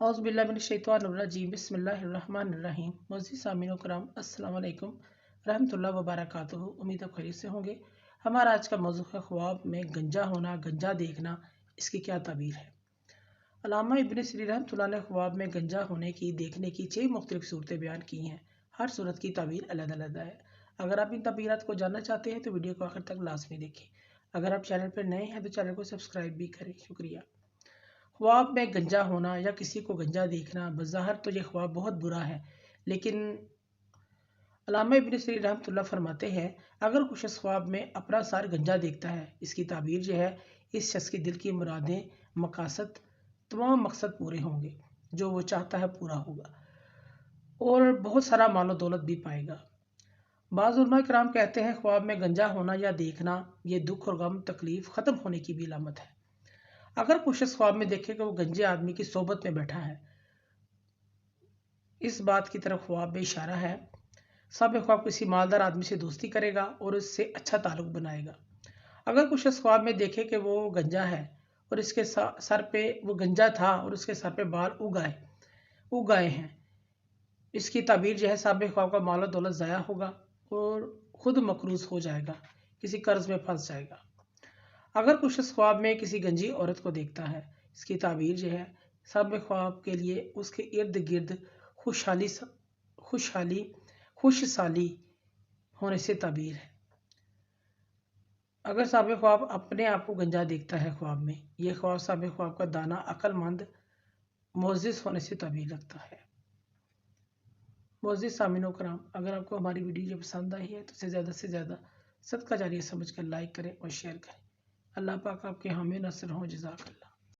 औज़ुबिल्लाहिमिनश्शैतानिर्रजीम बिस्मिल्लाहिर्रहमानिर्रहीम। मुअज़्ज़िज़ सामीन कराम, अस्सलाम वालेकुम रहमतुल्लाहि व बरकातुहू। उम्मीद है खैरियत से होंगे। हमारा आज का मौज़ू है ख्वाब में गंजा होना, गंजा देखना, इसकी क्या ताबीर है। अल्लामा इब्न सिरी रहमतुल्लाह ने ख्वाब में गंजा होने की, देखने की 6 मुख्तलिफ सूरतें बयान की हैं। हर सूरत की ताबीर अलग-अलग है। अगर आप इन ताबीरात को जानना चाहते हैं तो वीडियो को आखिर तक लाज़मी देखें। अगर आप चैनल पर नए हैं तो चैनल को सब्सक्राइब भी करें। शुक्रिया। ख्वाब में गंजा होना या किसी को गंजा देखना, बज़ाहिर तो ये ख्वाब बहुत बुरा है, लेकिन अल्लामा इब्न सिरी रहमतुल्लाह फरमाते हैं, अगर कुछ शख्स ख्वाब में अपना सर गंजा देखता है, इसकी ताबीर जो है, इस शख्स के दिल की मुरादें, मकासद, तमाम मकसद पूरे होंगे, जो वो चाहता है पूरा होगा और बहुत सारा मालो दौलत भी पाएगा। बाज़ उलमा किराम कहते हैं ख्वाब में गंजा होना या देखना ये दुख और गम, तकलीफ ख़त्म होने की भी अलामत है। अगर कुछ शख्स ख्वाब में देखे कि वो गंजे आदमी की सोबत में बैठा है, इस बात की तरफ ख्वाब में इशारा है। साहब ख्वाब किसी मालदार आदमी से दोस्ती करेगा और उससे अच्छा ताल्लुक बनाएगा। अगर कुछ शख्स ख्वाब में देखे कि वो गंजा है और इसके सर पे वो गंजा था और उसके सर पे बाल उग गए हैं, इसकी ताबीर जो है साहब ख्वाब का माल दौलत ज़ाया होगा और खुद मकरूज हो जाएगा, किसी कर्ज में फंस जाएगा। अगर कुछ शख्स ख्वाब में किसी गंजी औरत को देखता है, इसकी ताबीर जो है साहब ख्वाब के लिए उसके इर्द गिर्द खुशहाली होने से ताबीर है। अगर साहब ख्वाब अपने आप को गंजा देखता है ख्वाब में, यह ख्वाब साहब ख्वाब का दाना अक्लमंद मुअज़्ज़िज़ होने से ताबीर रखता है। मुअज़्ज़िज़ सामीन कराम, अगर आपको हमारी वीडियो पसंद आई है तो इसे ज़्यादा से ज़्यादा सदका जारिया समझकर लाइक करें और शेयर करें। अल्लाह पाक आपके हामी नसर हो। जज़ाकल्लाह।